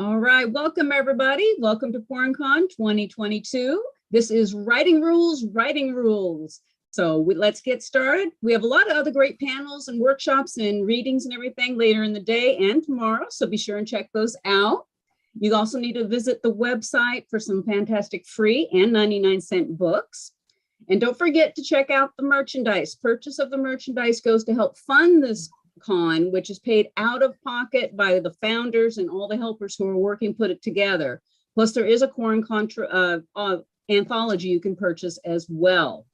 All right, welcome everybody. Welcome to QuaranCon2022. This is Writing Rules, Writing Rules. So let's get started. We have a lot of other great panels and workshops and readings and everything later in the day and tomorrow, so be sure and check those out. You also need to visit the website for some fantastic free and 99-cent books. And don't forget to check out the merchandise. Purchase of the merchandise goes to help fund this con, which is paid out of pocket by the founders and all the helpers who are working put it together. Plus, there is a QuaranCon anthology you can purchase as well.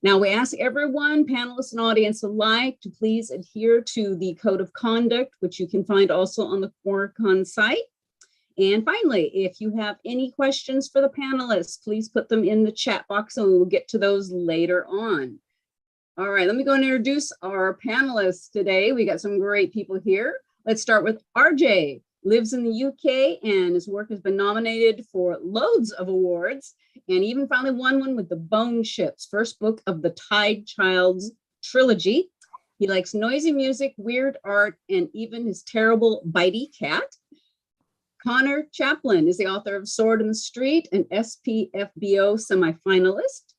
Now, we ask everyone, panelists and audience alike, to please adhere to the code of conduct, which you can find also on the QuaranCon site. And finally, if you have any questions for the panelists, please put them in the chat box and we'll get to those later on. All right, let me go and introduce our panelists today. We got some great people here. Let's start with RJ, lives in the UK and his work has been nominated for loads of awards and even finally won one with the Bone Ships, first book of the Tide Child's trilogy. He likes noisy music, weird art, and even his terrible bitey cat. Connor Caplan is the author of Sword in the Street, an SPFBO semifinalist.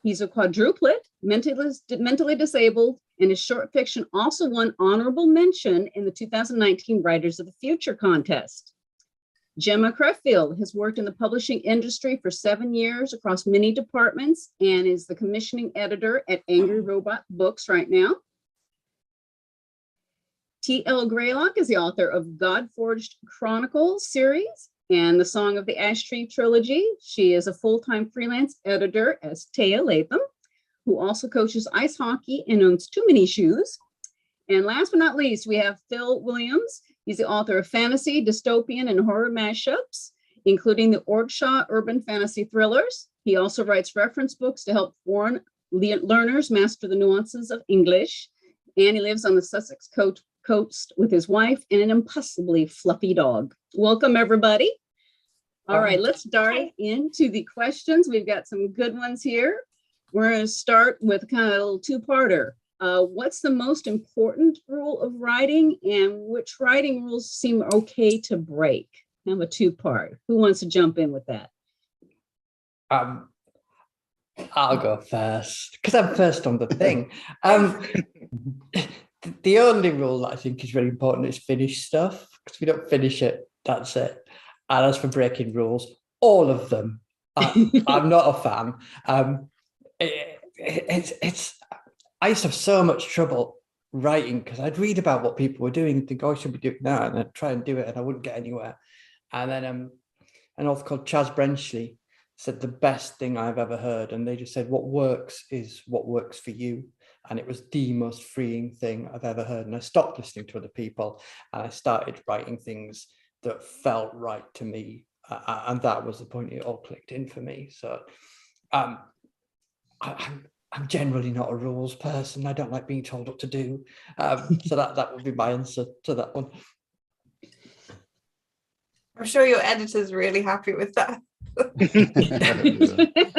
He's a quadruplet, mentally disabled, and his short fiction also won honorable mention in the 2019 Writers of the Future contest. Gemma Creffield has worked in the publishing industry for 7 years across many departments and is the commissioning editor at Angry Robot Books right now. L Greylock is the author of God Forged Chronicles series and the Song of the Ash Tree trilogy. She is a full-time freelance editor as Taya Latham, who also coaches ice hockey and owns too many shoes. And last but not least, we have Phil Williams. He's the author of fantasy, dystopian, and horror mashups, including the Orgshaw urban fantasy thrillers. He also writes reference books to help foreign learners master the nuances of English. And he lives on the Sussex coast with his wife and an impossibly fluffy dog. Welcome, everybody. All right, let's dive into the questions. We've got some good ones here. We're going to start with kind of a little two-parter. What's the most important rule of writing and which writing rules seem okay to break? I have a two-part. Who wants to jump in with that? I'll go first because I'm first on the thing. The only rule that I think is really important is finish stuff, because if you don't finish it, that's it. And as for breaking rules, all of them, I'm not a fan. I used to have so much trouble writing because I'd read about what people were doing and think, oh, I should be doing that, and I'd try and do it and I wouldn't get anywhere. And then an author called Chas Brenchley said the best thing I've ever heard, and they just said, what works is what works for you. And it was the most freeing thing I've ever heard. And I stopped listening to other people and I started writing things that felt right to me. And that was the point it all clicked in for me. So I'm generally not a rules person. I don't like being told what to do. So that would be my answer to that one. I'm sure your editor's really happy with that.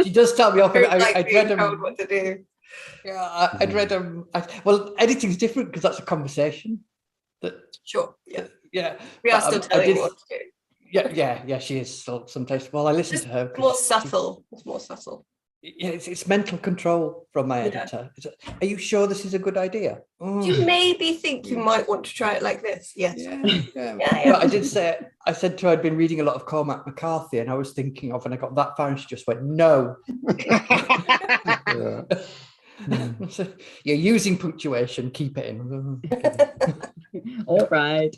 She does tell me off. I'd read told what to do. Yeah, I'd read well, editing's different because that's a conversation. Sure. Yeah. We are still telling you what to do. Yeah. She is still sometimes. Well, I listen to her. More subtle. It's more subtle. Yeah, it's mental control from my editor. Are you sure this is a good idea? Do you maybe think you might want to try it like this? Yes. Yeah. But I did say, I said to her, I'd been reading a lot of Cormac McCarthy, and I was thinking of, and I got that far, and she just went, no. So, you're using punctuation, keep it in. All right.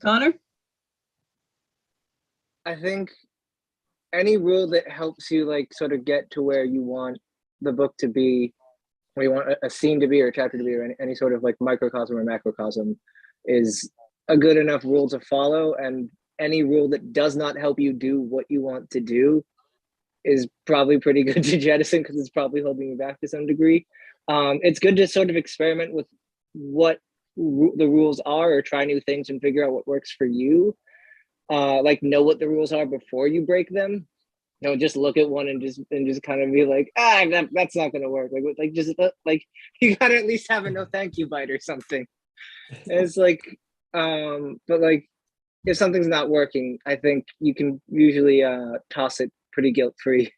Connor? I think any rule that helps you like sort of get to where you want the book to be, where you want a scene to be or a chapter to be, or any sort of like microcosm or macrocosm is a good enough rule to follow. And any rule that does not help you do what you want to do is probably pretty good to jettison because it's probably holding you back to some degree. It's good to sort of experiment with what the rules are or try new things and figure out what works for you. Like know what the rules are before you break them. Don't just look at one and just kind of be like, that's not gonna work. Like just like you gotta at least have a no thank you bite or something. And it's like, but like if something's not working, I think you can usually toss it pretty guilt-free.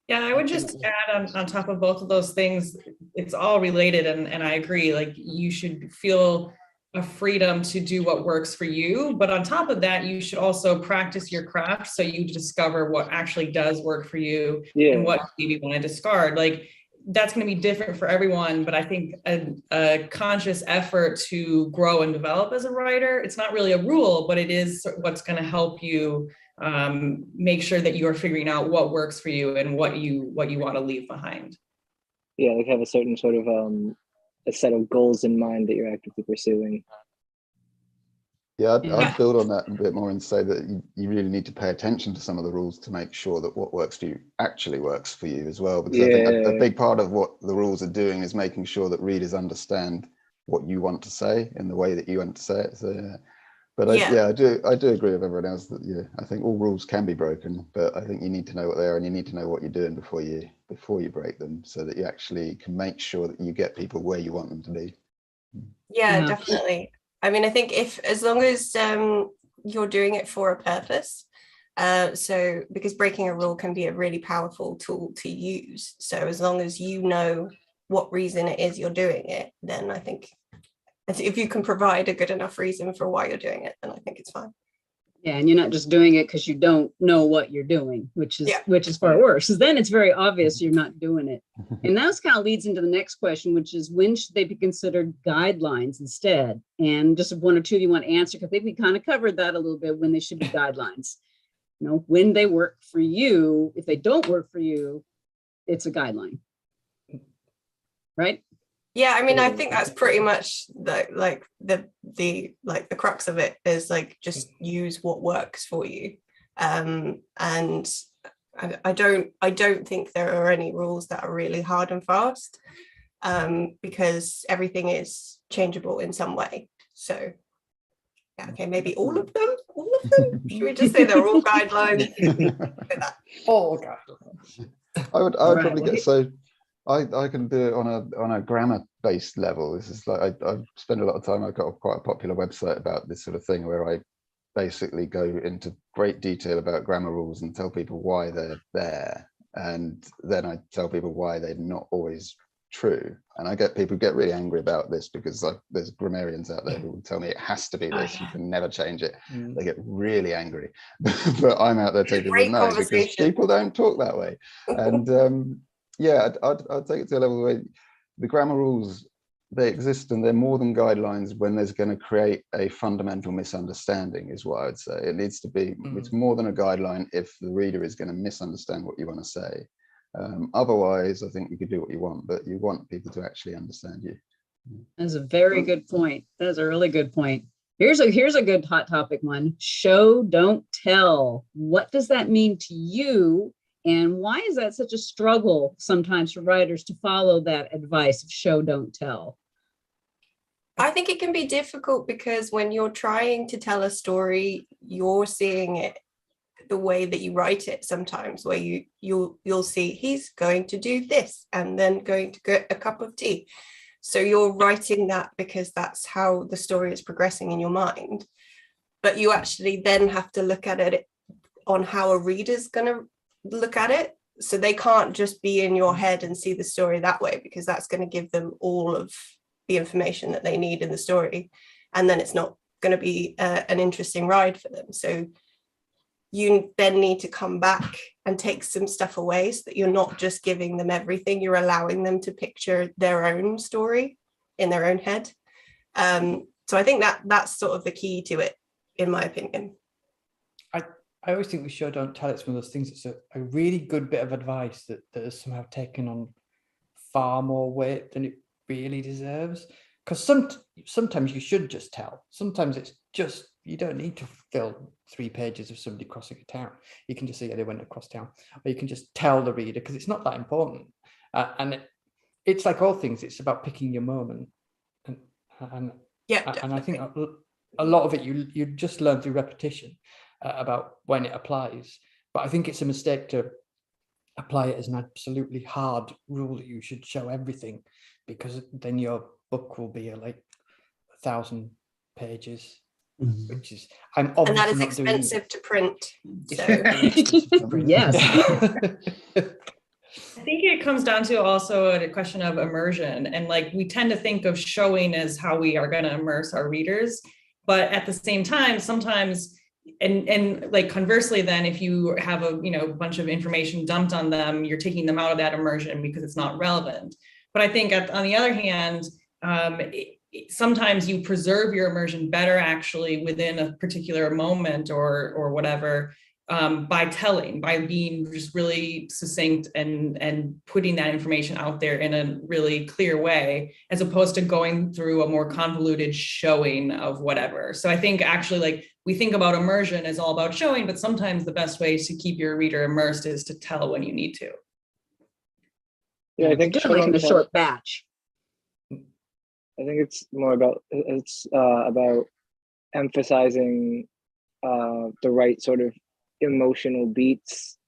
Yeah, I would just add on top of both of those things, it's all related, and I agree, like you should feel a freedom to do what works for you. But on top of that, you should also practice your craft so you discover what actually does work for you and what maybe you want to discard. Like that's going to be different for everyone, but I think a conscious effort to grow and develop as a writer, it's not really a rule, but it is what's going to help you make sure that you are figuring out what works for you and what you want to leave behind. Yeah, like have a certain sort of a set of goals in mind that you're actively pursuing. Yeah, I'd build on that a bit more and say that you really need to pay attention to some of the rules to make sure that what works for you actually works for you as well. Because I think a big part of what the rules are doing is making sure that readers understand what you want to say in the way that you want to say it. So yeah. But I do agree with everyone else that I think all rules can be broken, but I think you need to know what they are and you need to know what you're doing before you break them, so that you actually can make sure that you get people where you want them to be. Yeah, definitely. I mean, I think as long as you're doing it for a purpose, so because breaking a rule can be a really powerful tool to use. So as long as you know what reason it is you're doing it, then I think if you can provide a good enough reason for why you're doing it, then I think it's fine. Yeah, and you're not just doing it because you don't know what you're doing, which is far worse. Because then it's very obvious you're not doing it. And that kind of leads into the next question, which is when should they be considered guidelines instead? And just one or two you want to answer, because I think we kind of covered that a little bit, when they should be guidelines. You know, when they work for you. If they don't work for you, it's a guideline, right? Yeah, I mean, I think that's pretty much the crux of it is like just use what works for you. And I don't think there are any rules that are really hard and fast, because everything is changeable in some way. So yeah, okay, maybe all of them. Should we just say they're all guidelines? All guidelines. I would probably get so. I can do it on a grammar-based level. This is like I spend a lot of time. I've got quite a popular website about this sort of thing, where I basically go into great detail about grammar rules and tell people why they're there, and then I tell people why they're not always true. And I get people get really angry about this, because like there's grammarians out there who will tell me it has to be this, you can never change it. They get really angry. But I'm out there telling people no, because people don't talk that way. And yeah, I'd take it to a level where the grammar rules, they exist and they're more than guidelines when there's going to create a fundamental misunderstanding, is what I would say. It needs to be, it's more than a guideline if the reader is going to misunderstand what you want to say. Otherwise, I think you could do what you want, but you want people to actually understand you. That's a very good point. That's a really good point. Here's a good hot topic one. Show, don't tell. What does that mean to you? And why is that such a struggle sometimes for writers to follow that advice of show, don't tell? I think it can be difficult because when you're trying to tell a story, you're seeing it the way that you write it sometimes, where you'll see he's going to do this and then going to get a cup of tea. So you're writing that because that's how the story is progressing in your mind. But you actually then have to look at it on how a reader's going to look at it. So they can't just be in your head and see the story that way, because that's going to give them all of the information that they need in the story. And then it's not going to be an interesting ride for them. So you then need to come back and take some stuff away, so that you're not just giving them everything, you're allowing them to picture their own story in their own head. So I think that's sort of the key to it, in my opinion. I always think we show, don't tell. It's one of those things. It's a really good bit of advice that is somehow taken on far more weight than it really deserves. Because sometimes you should just tell. Sometimes it's just, you don't need to fill 3 pages of somebody crossing a town. You can just say, yeah, they went across town. Or you can just tell the reader, because it's not that important. And it's like all things, it's about picking your moment. And I think a lot of it you just learn through repetition about when it applies. But I think it's a mistake to apply it as an absolutely hard rule that you should show everything, because then your book will be like 1,000 pages which is I'm And obviously that is not expensive to print. So. Yes. I think it comes down to also a question of immersion. And like, we tend to think of showing as how we are going to immerse our readers. But at the same time, sometimes, and like conversely, then if you have a bunch of information dumped on them, you're taking them out of that immersion because it's not relevant. But I think on the other hand, sometimes you preserve your immersion better actually within a particular moment or whatever, by being just really succinct and putting that information out there in a really clear way, as opposed to going through a more convoluted showing of whatever. So I think actually, like, we think about immersion as all about showing, but sometimes the best way to keep your reader immersed is to tell when you need to. Yeah, I think Just like in a short batch. I think it's more about emphasizing the right sort of emotional beats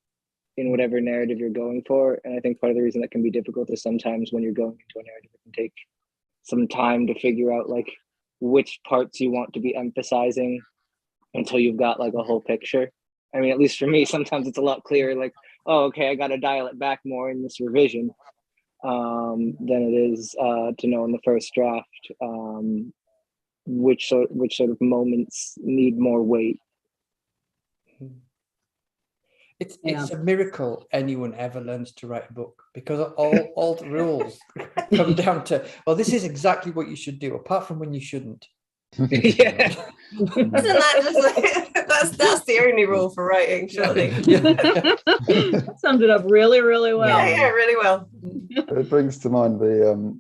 in whatever narrative you're going for. And I think part of the reason that can be difficult is sometimes when you're going into a narrative, it can take some time to figure out like which parts you want to be emphasizing until you've got like a whole picture. I mean, at least for me, sometimes it's a lot clearer, like, oh, okay, I got to dial it back more in this revision than it is to know in the first draft which sort of moments need more weight. It's a miracle anyone ever learns to write a book, because all the rules come down to, well, this is exactly what you should do, apart from when you shouldn't. Yeah. Isn't that just like, that's the only rule for writing, surely. That summed it up really, really well. Yeah, really well. It brings to mind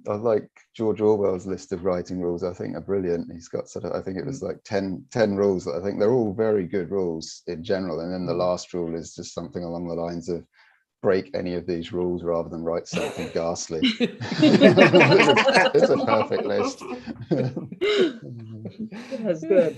I like George Orwell's list of writing rules. I think are brilliant. He's got sort of, I think it was like 10 rules that I think they're all very good rules in general. And then the last rule is just something along the lines of break any of these rules rather than write something ghastly. It's a perfect list. That's good.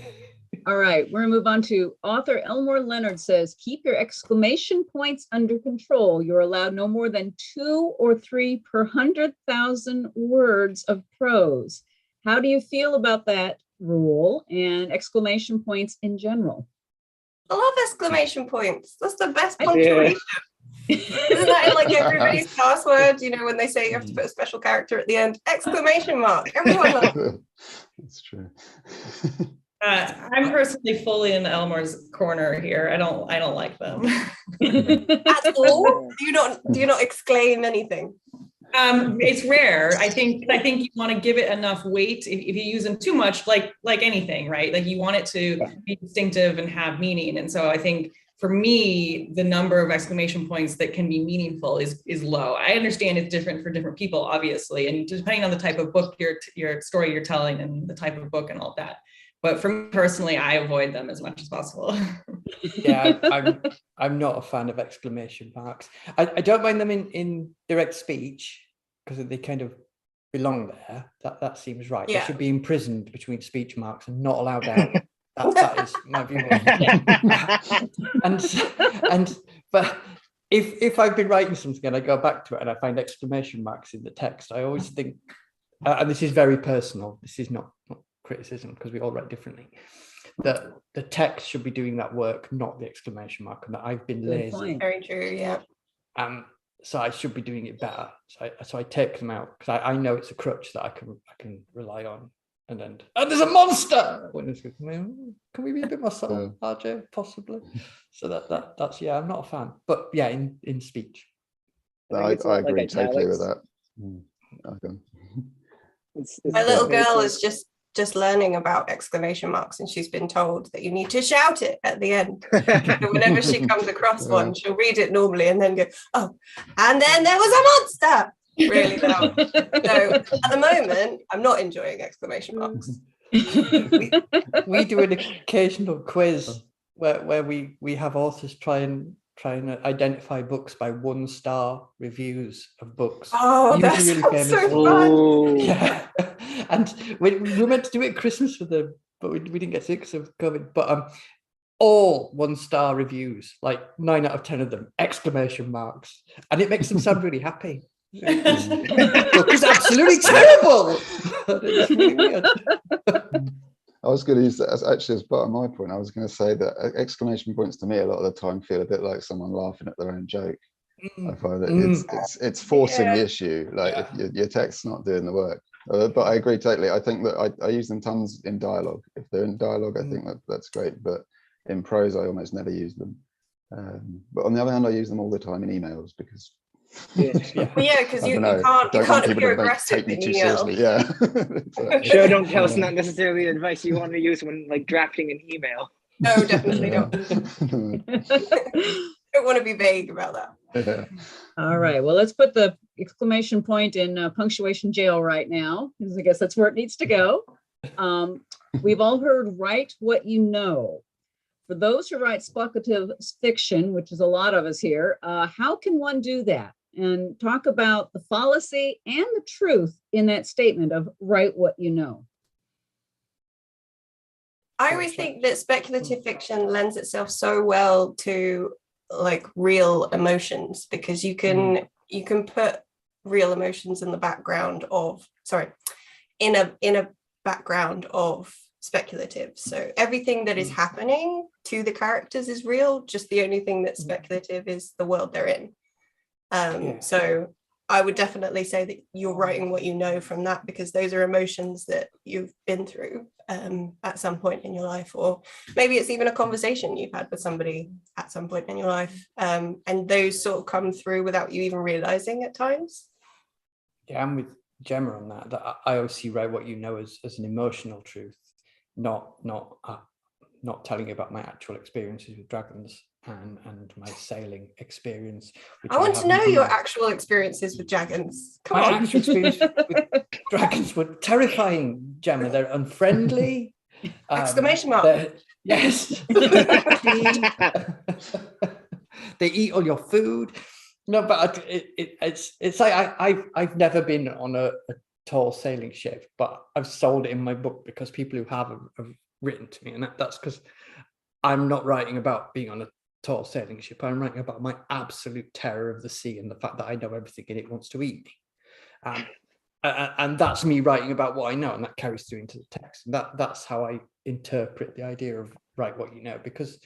All right, we're gonna move on to author Elmore Leonard says, keep your exclamation points under control. You're allowed no more than 2 or 3 per 100,000 words of prose. How do you feel about that rule and exclamation points in general? I love exclamation points. That's the best punctuation. Isn't that in like everybody's password? You know, when they say you have to put a special character at the end, exclamation mark. Everyone loves it. That's true. I'm personally fully in Elmore's corner here. I don't like them. At all? Do you not exclaim anything? It's rare. I think you want to give it enough weight. If you use them too much, like anything, right? Like you want it to be distinctive and have meaning. And so I think for me, the number of exclamation points that can be meaningful is low. I understand it's different for different people, obviously, and depending on the type of book your story you're telling and the type of book and all that. But for me personally, I avoid them as much as possible. Yeah, I'm not a fan of exclamation marks. I don't mind them in direct speech because they kind of belong there. That seems right. Yeah. They should be imprisoned between speech marks and not allowed out. That is my view. But if I've been writing something and I go back to it and I find exclamation marks in the text, I always think, and this is very personal, this is not criticism because we all write differently, that the text should be doing that work, not the exclamation mark, and that I've been lazy. Very true, yeah. So I should be doing it better. So I take them out because I know it's a crutch that I can rely on. And then, there's a monster. Can we be a bit more subtle, RJ? Possibly. So that's I'm not a fan. But yeah, in speech. I agree totally with that. My little girl is just learning about exclamation marks, and she's been told that you need to shout it at the end. So whenever she comes across one, she'll read it normally and then go, oh, and then there was a monster. Really loud. So at the moment, I'm not enjoying exclamation marks. We do an occasional quiz where we have authors try and identify books by 1-star reviews of books. Oh, that's really so fun. Yeah, and we were meant to do it at Christmas for them, but we didn't get to because of COVID. But all 1-star reviews, like 9 out of 10 of them, exclamation marks, and it makes them sound really happy. It's absolutely terrible. It's really weird. was going to use that actually as part of my point. I was going to say that exclamation points to me a lot of the time feel a bit like someone laughing at their own joke. I find that it's forcing the issue, like if your text's not doing the work. But I agree totally. I think that I use them tons in dialogue. If they're in dialogue, I think that's great. But in prose, I almost never use them. But on the other hand, I use them all the time in emails because because you can't appear aggressive in email. Show don't tell is not necessarily the advice you want to use when like drafting an email. No, definitely not. Don't want to be vague about that. All right, well, let's put the exclamation point in punctuation jail right now, because I guess that's where it needs to go. We've all heard write what you know. For those who write speculative fiction, which is a lot of us here, how can one do that? And talk about the fallacy and the truth in that statement of write what you know. I always think that speculative fiction lends itself so well to like real emotions, because you can put real emotions in the background of in a background of speculative. So everything that is happening to the characters is real, just the only thing that's speculative is the world they're in. So I would definitely say that you're writing what you know from that, because those are emotions that you've been through at some point in your life, or maybe it's even a conversation you've had with somebody at some point in your life, and those sort of come through without you even realizing at times. Yeah, I'm with Gemma on that I always see write what you know as an emotional truth, not telling you about my actual experiences with dragons and my sailing experience. I want to know your actual experiences with dragons. Come on. Actual experience with dragons were terrifying, Gemma. They're unfriendly. Exclamation mark. Yes. They eat all your food. No, but it's like I've never been on a tall sailing ship, but I've sold it in my book because people who have written to me, and that's because I'm not writing about being on a tall sailing ship. I'm writing about my absolute terror of the sea and the fact that I know everything in it wants to eat me. And that's me writing about what I know, and that carries through into the text. And that's how I interpret the idea of write what you know, because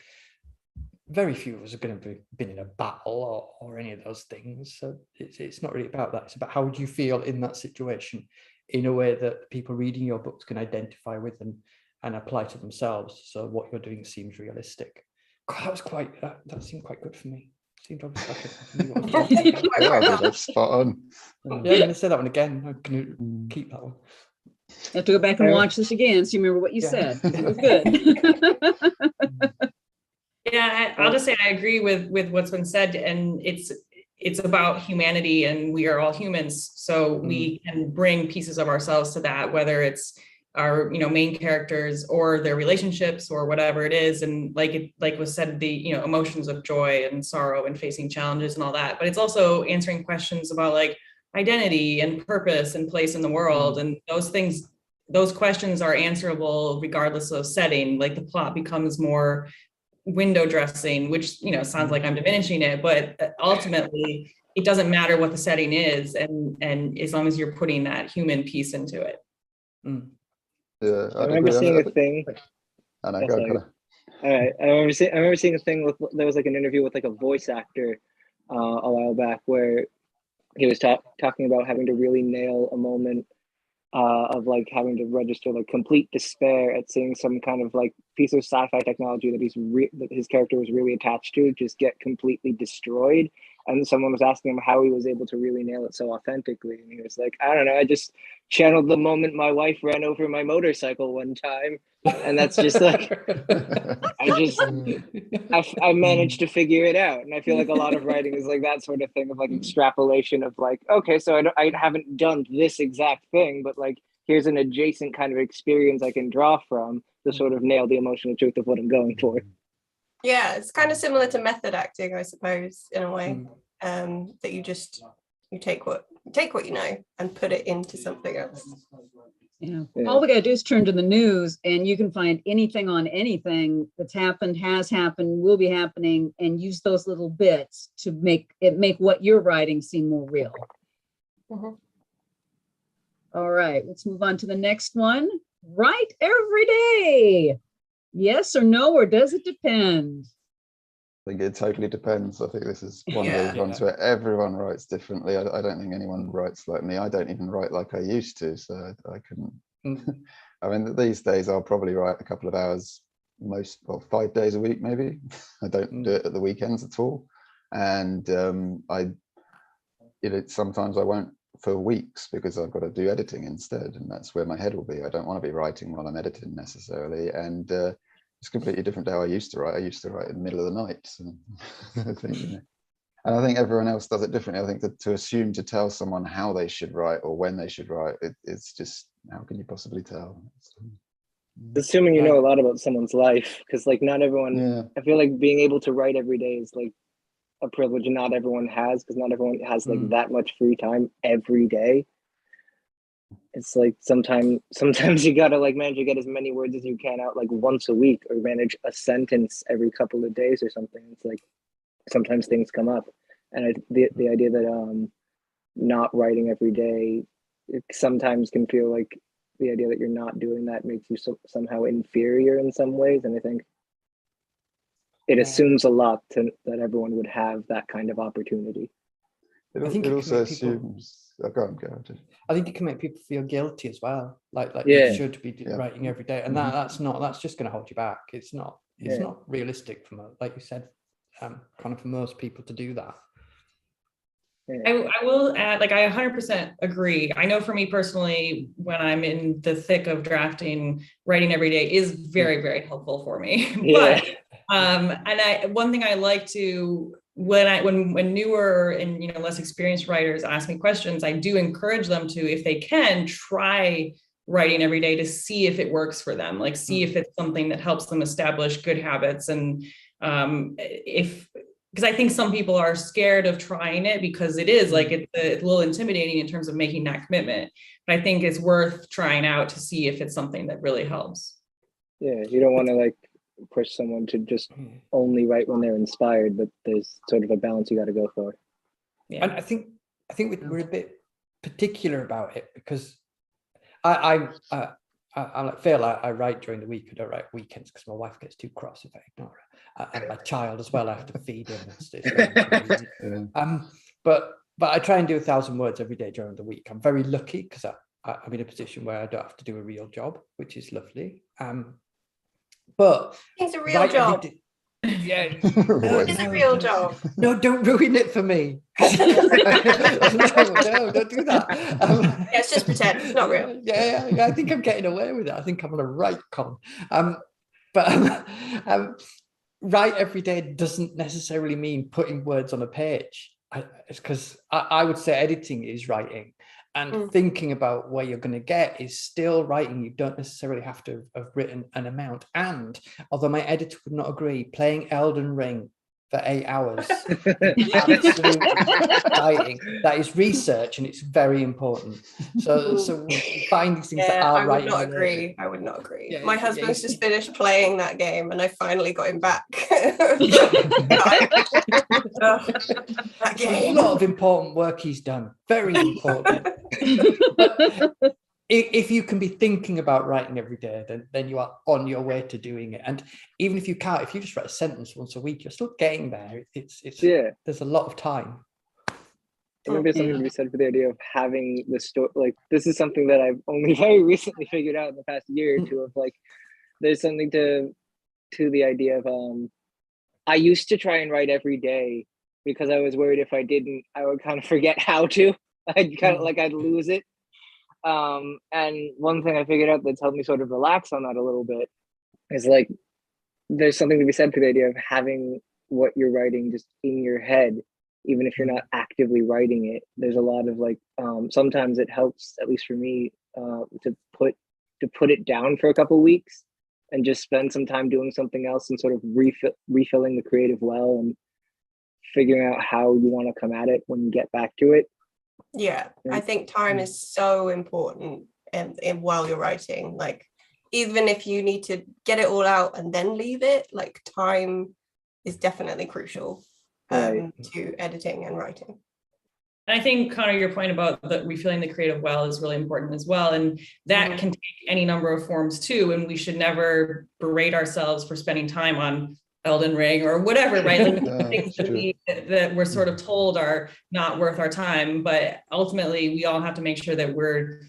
very few of us are going to be been in a battle or any of those things. So it's not really about that. It's about how would you feel in that situation in a way that people reading your books can identify with and apply to themselves. So what you're doing seems realistic. God, that seemed quite good for me. Seemed obviously that's spot on. Yeah, I'm going to say that one again. I'm going to keep that one. I have to go back and watch this again so you remember what you said. It was good. Yeah, I'll just say I agree with what's been said, and it's about humanity, and we are all humans, so we can bring pieces of ourselves to that, whether it's our main characters or their relationships or whatever it is, and like was said, the emotions of joy and sorrow and facing challenges and all that. But it's also answering questions about like identity and purpose and place in the world, and those questions are answerable regardless of setting. Like the plot becomes more window dressing, which sounds like I'm diminishing it, but ultimately it doesn't matter what the setting is, and as long as you're putting that human piece into it. Yeah, I remember seeing a thing. All right, I remember seeing a thing there was like an interview with like a voice actor a while back where he was talking about having to really nail a moment of like having to register like complete despair at seeing some kind of like piece of sci-fi technology that his character was really attached to just get completely destroyed, and someone was asking him how he was able to really nail it so authentically, and he was like, I don't know, I just channeled the moment my wife ran over my motorcycle one time, and that's just like I managed to figure it out. And I feel like a lot of writing is like that sort of thing of like extrapolation of like, okay, so I haven't done this exact thing, but like here's an adjacent kind of experience I can draw from to sort of nail the emotional truth of what I'm going for. Yeah, it's kind of similar to method acting, I suppose, in a way, that you take what you know and put it into something else. Yeah. All we got to do is turn to the news, and you can find anything on anything that's happened, has happened, will be happening, and use those little bits to make what you're writing seem more real. All right, let's move on to the next one. write every day? Yes or no, or does it depend? I think it totally depends. I think this is one of Yeah. those ones where everyone writes differently. I don't think anyone writes like me. I don't even write like I used to, so I couldn't. I mean, these days I'll probably write a couple of hours, 5 days a week, maybe. I don't do it at the weekends at all, and sometimes I won't for weeks because I've got to do editing instead, and that's where my head will be. I don't want to be writing while I'm editing necessarily, and it's completely different to how I used to write. I used to write in the middle of the night. So I think, and I think everyone else does it differently. I think to assume to tell someone how they should write or when they should write, it's just, how can you possibly tell? Assuming you know a lot about someone's life, because like not everyone, Yeah. I feel like being able to write every day is like a privilege and not everyone has, because not everyone has like that much free time every day. It's like sometimes you gotta like manage to get as many words as you can out like once a week, or manage a sentence every couple of days or something. It's like sometimes things come up, and the idea that not writing every day, it sometimes can feel like the idea that you're not doing that makes you somehow inferior in some ways, and I think it assumes a lot that everyone would have that kind of opportunity. It also assumes. Go on. I think it can make people feel guilty as well, like Yeah. you should be writing every day, and that's just going to hold you back. It's not realistic like you said, kind of for most people to do that. I will add, like, I 100% agree. I know for me personally, when I'm in the thick of drafting, writing every day is very, very helpful for me. Yeah. But one thing I like to, when newer and less experienced writers ask me questions, I do encourage them to, if they can, try writing every day to see if it works for them, like see if it's something that helps them establish good habits. And because I think some people are scared of trying it because it is like it's a little intimidating in terms of making that commitment. But I think it's worth trying out to see if it's something that really helps. Yeah, you don't want to like push someone to just only write when they're inspired, but there's sort of a balance you got to go for. Yeah, and I think we're a bit particular about it because I feel like I write during the week. I don't write weekends because my wife gets too cross if I ignore her. And my child as well, I have to feed him and stuff. But I try and do 1,000 words every day during the week. I'm very lucky because I'm in a position where I don't have to do a real job, which is lovely. But it's a real job. Yeah, it's a real job. No, don't ruin it for me. No, don't do that. Yeah, it's just pretend. It's not real. Yeah, I think I'm getting away with it. I think I'm on a right con. But write every day doesn't necessarily mean putting words on a page. It's because I would say editing is writing, and thinking about where you're going to get is still writing. You don't necessarily have to have written an amount. And although my editor would not agree, playing Elden Ring for 8 hours is absolute writing. That is research, and it's very important. So find these things that are writing. I would not agree. Yeah, my husband's just finished playing that game, and I finally got him back. That game. A lot of important work he's done. Very important. But if you can be thinking about writing every day, then you are on your way to doing it. And even if you can't, if you just write a sentence once a week, you're still getting there. It's there's a lot of time. I think there's something to be said for the idea of having the story. Like, this is something that I've only very recently figured out in the past year or two, of like, there's something to the idea of I used to try and write every day because I was worried if I didn't, I would kind of forget how to. I'd kind of like, I'd lose it. And one thing I figured out that's helped me sort of relax on that a little bit is like, there's something to be said for the idea of having what you're writing just in your head, even if you're not actively writing it. There's a lot of like, sometimes it helps, at least for me, to put it down for a couple of weeks and just spend some time doing something else and sort of refilling the creative well and figuring out how you want to come at it when you get back to it. Yeah, I think time is so important in while you're writing. Like, even if you need to get it all out and then leave it, like, time is definitely crucial to editing and writing. And I think, Connor, your point about the refilling the creative well is really important as well. And that can take any number of forms too. And we should never berate ourselves for spending time on Elden Ring or whatever, right? Like things that we're sort of told are not worth our time. But ultimately, we all have to make sure that we're,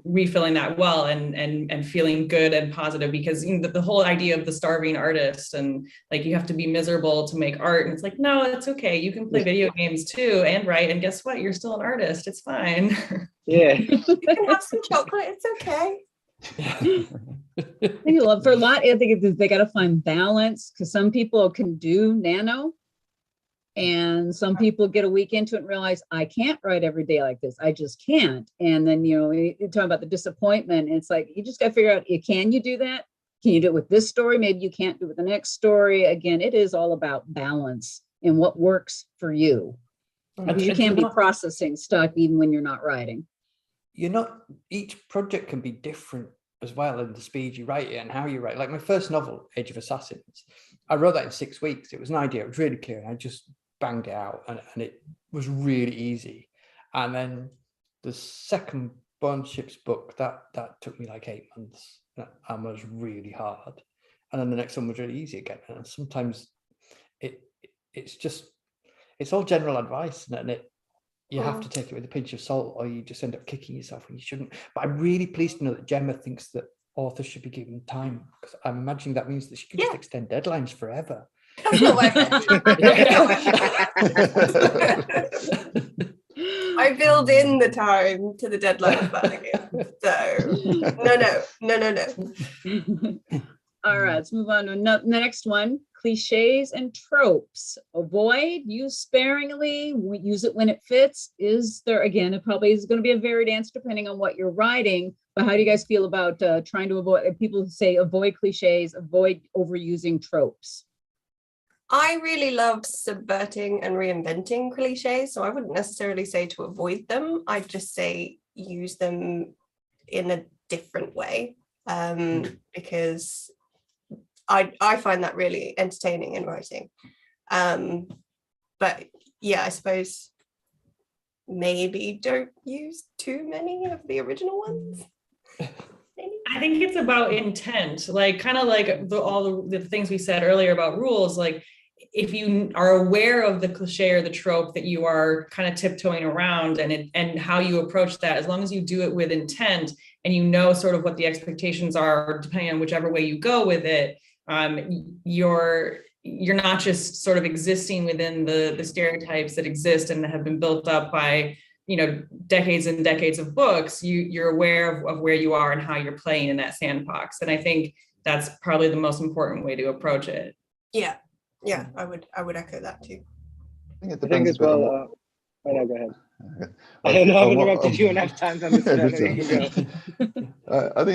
refilling that well and feeling good and positive, because the whole idea of the starving artist and like you have to be miserable to make art, and it's like, no, it's okay, you can play video games too and write, and guess what, you're still an artist, it's fine. Yeah. You can have some chocolate, it's okay. For a lot, I think they got to find balance, because some people can do nano and some people get a week into it and realize, I can't write every day like this, I just can't. And then you're talking about the disappointment, it's like you just got to figure out, can you do that? Can you do it with this story? Maybe you can't do it with the next story. Again, it is all about balance and what works for you, because you can't be processing stuff even when you're not writing. Each project can be different as well in the speed you write it and how you write. Like my first novel, Age of Assassins, I wrote that in 6 weeks. It was an idea, it was really clear, and I just banged it out, and it was really easy. And then the second Bond Ships book, that took me like 8 months and was really hard. And then the next one was really easy again. And sometimes it's all general advice, and you have to take it with a pinch of salt, or you just end up kicking yourself when you shouldn't. But I'm really pleased to know that Gemma thinks that authors should be given time, because I'm imagining that means that she can just extend deadlines forever. That's not what I build in the time to the deadline planning. So no. All right, let's move on to the next one. Cliches and tropes. Avoid, use sparingly, use it when it fits. Is there, again, it probably is going to be a varied answer depending on what you're writing, but how do you guys feel about trying to avoid, people say avoid cliches, avoid overusing tropes? I really love subverting and reinventing cliches, so I wouldn't necessarily say to avoid them. I'd just say use them in a different way, because I find that really entertaining in writing. But yeah, I suppose maybe don't use too many of the original ones. I think it's about intent, like kind of like all the things we said earlier about rules. Like if you are aware of the cliche or the trope that you are kind of tiptoeing around, and how you approach that, as long as you do it with intent and you know sort of what the expectations are, depending on whichever way you go with it, you're not just sort of existing within the stereotypes that exist and that have been built up by decades and decades of books. You're aware of where you are and how you're playing in that sandbox, and I think that's probably the most important way to approach it. Yeah, I would echo that too. I think as well. Oh no, go ahead. I don't know, I've interrupted you enough times on this. I think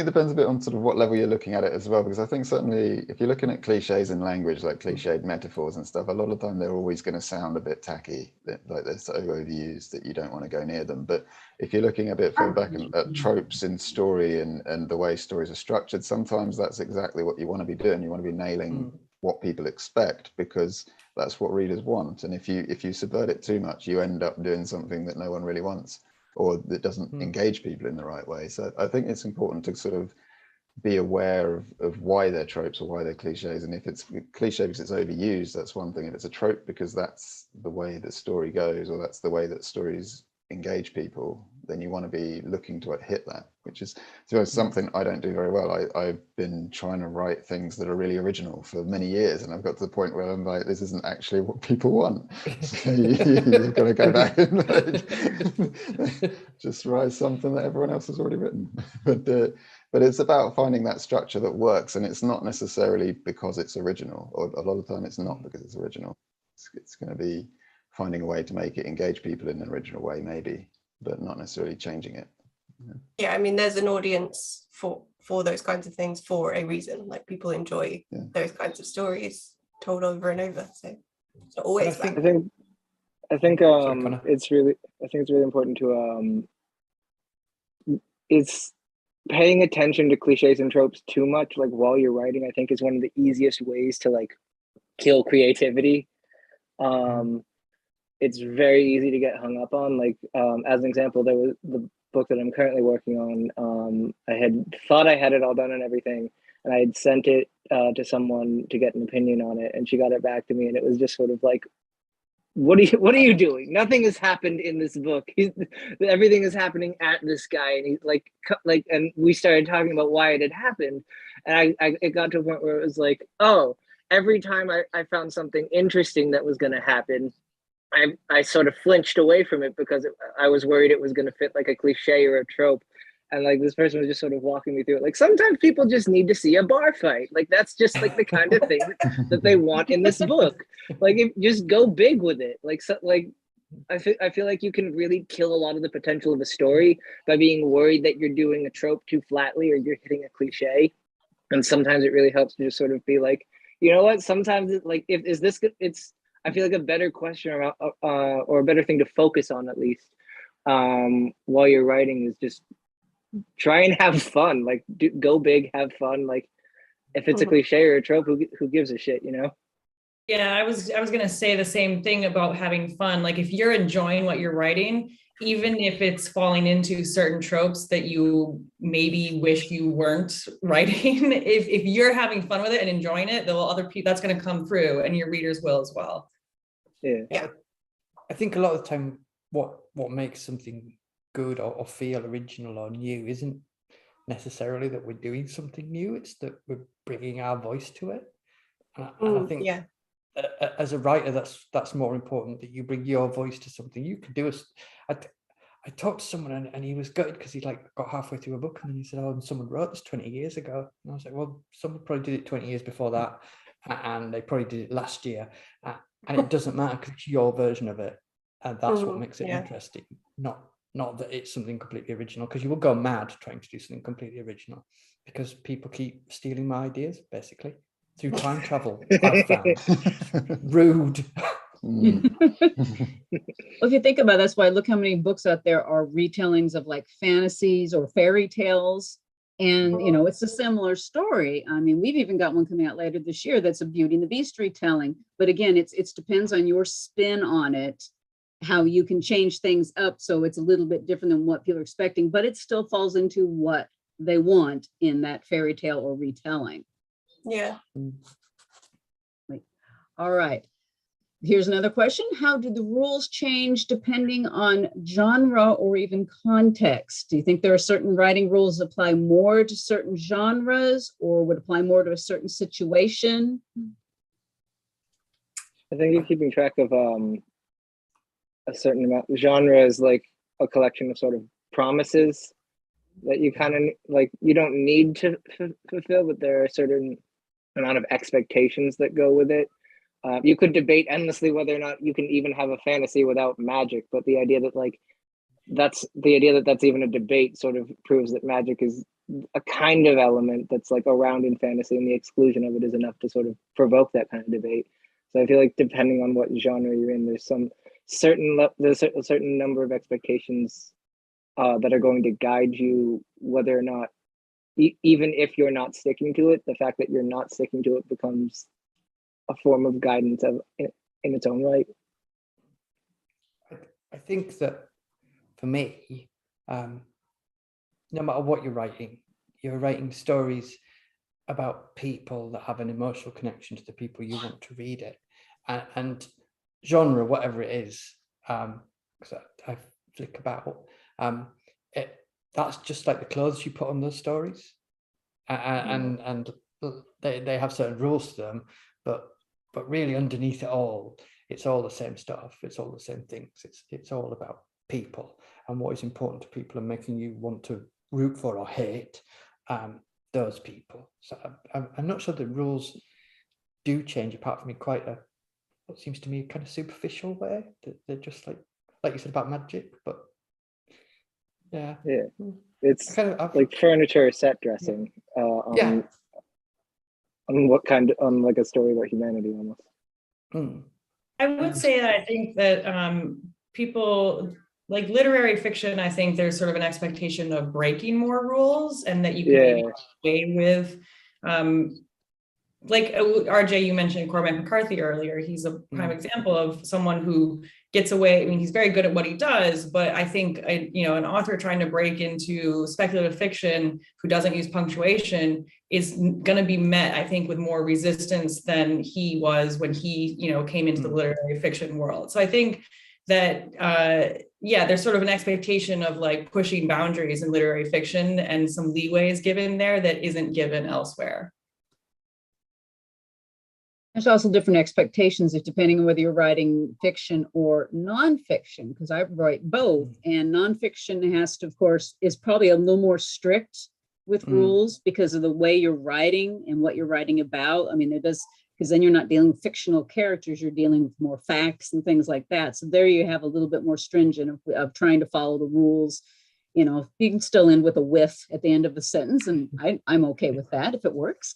it depends a bit on sort of what level you're looking at it as well, because I think certainly if you're looking at cliches in language, like cliched metaphors and stuff, a lot of the time they're always going to sound a bit tacky, like they're so overused that you don't want to go near them. But if you're looking a bit further back at tropes in story and the way stories are structured, sometimes that's exactly what you want to be doing. You want to be nailing what people expect, because that's what readers want. And if you subvert it too much, you end up doing something that no one really wants, or that doesn't engage people in the right way. So I think it's important to sort of be aware of why they're tropes or why they're cliches. And if it's cliche because it's overused, that's one thing. If it's a trope because that's the way the story goes, or that's the way that stories engage people, then you want to be looking to hit that, which is something I don't do very well. I've been trying to write things that are really original for many years, and I've got to the point where I'm like, this isn't actually what people want. So you've got to go back and just write something that everyone else has already written. But it's about finding that structure that works, and it's not necessarily because it's original, or a lot of the time it's not because it's original. It's going to be finding a way to make it engage people in an original way, maybe, but not necessarily changing it. Yeah, I mean, there's an audience for those kinds of things for a reason. Like, people enjoy those kinds of stories told over and over. So it's not always. I think it's really important to it's paying attention to cliches and tropes too much, like while you're writing, I think is one of the easiest ways to like kill creativity. it's very easy to get hung up on. Like, as an example, there was the book that I'm currently working on. I had thought I had it all done and everything, and I had sent it to someone to get an opinion on it, and she got it back to me, and it was just sort of like, what are you doing? Nothing has happened in this book. Everything is happening at this guy, and he's like, and we started talking about why it had happened, and it got to a point where it was like, oh, every time I found something interesting that was going to happen, I sort of flinched away from it because I was worried it was going to fit like a cliche or a trope. And like this person was just sort of walking me through it. Like sometimes people just need to see a bar fight. Like that's just like the kind of thing that they want in this book. Like just go big with it. Like I feel like you can really kill a lot of the potential of a story by being worried that you're doing a trope too flatly or you're hitting a cliche. And sometimes it really helps to just sort of be like, you know what? Sometimes it's like, I feel like a better question or a better thing to focus on at least while you're writing is just try and have fun. Like go big, have fun. Like if it's a cliche or a trope, who gives a shit, you know? Yeah, I was gonna say the same thing about having fun. Like if you're enjoying what you're writing, even if it's falling into certain tropes that you maybe wish you weren't writing, if you're having fun with it and enjoying it, other people, that's gonna come through and your readers will as well. Yeah. I think a lot of the time what makes something good or feel original or new isn't necessarily that we're doing something new, it's that we're bringing our voice to it. And I think as a writer, that's more important, that you bring your voice to something. You could do I talked to someone and he was gutted because he like got halfway through a book and then he said, oh, and someone wrote this 20 years ago. And I was like, well, someone probably did it 20 years before that, and they probably did it last year. And it doesn't matter because it's your version of it. And that's what makes it interesting. Not that it's something completely original, because you will go mad trying to do something completely original because people keep stealing my ideas, basically, through time travel, I've found. Rude. Well, if you think about it, that's why look how many books out there are retellings of like fantasies or fairy tales. And, you know, it's a similar story. I mean, we've even got one coming out later this year that's a Beauty and the Beast retelling. But again, it depends on your spin on it, how you can change things up so it's a little bit different than what people are expecting, but it still falls into what they want in that fairy tale or retelling. Yeah. All right. Here's another question. How do the rules change depending on genre or even context? Do you think there are certain writing rules that apply more to certain genres or would apply more to a certain situation? I think you're keeping track of a certain amount. Genre is like a collection of sort of promises that you kind of like, you don't need to fulfill, but there are a certain amount of expectations that go with it. You could debate endlessly whether or not you can even have a fantasy without magic, but the idea that like that's even a debate sort of proves that magic is a kind of element that's like around in fantasy, and the exclusion of it is enough to sort of provoke that kind of debate. So I feel like depending on what genre you're in, there's a certain number of expectations that are going to guide you, whether or not, even if you're not sticking to it, the fact that you're not sticking to it becomes a form of guidance in its own right. I think that for me, no matter what you're writing stories about people that have an emotional connection to the people you want to read it, and genre, whatever it is, because I flick about, that's just like the clothes you put on those stories, and they have certain rules to them, but really underneath it all, it's all the same stuff. It's all the same things. It's all about people and what is important to people and making you want to root for or hate those people. So I'm not sure the rules do change, apart from in quite what seems to me a kind of superficial way. They're just like you said about magic, but yeah. It's kind of like furniture set dressing. On like a story about humanity almost. I would say that I think that people like literary fiction, I think there's sort of an expectation of breaking more rules and that you can maybe get away with like RJ, you mentioned Cormac McCarthy earlier. He's a prime example of someone who gets away. I mean, he's very good at what he does, but I think, an author trying to break into speculative fiction who doesn't use punctuation is going to be met, I think, with more resistance than he was when he, came into the literary fiction world. So I think that, there's sort of an expectation of like pushing boundaries in literary fiction, and some leeway is given there that isn't given elsewhere. There's also different expectations depending on whether you're writing fiction or nonfiction, because I write both, and nonfiction has to, of course, is probably a little more strict with rules because of the way you're writing and what you're writing about. I mean, it does, because then you're not dealing with fictional characters, you're dealing with more facts and things like that. So there you have a little bit more stringent of trying to follow the rules. You can still end with a whiff at the end of the sentence, and I'm okay with that if it works.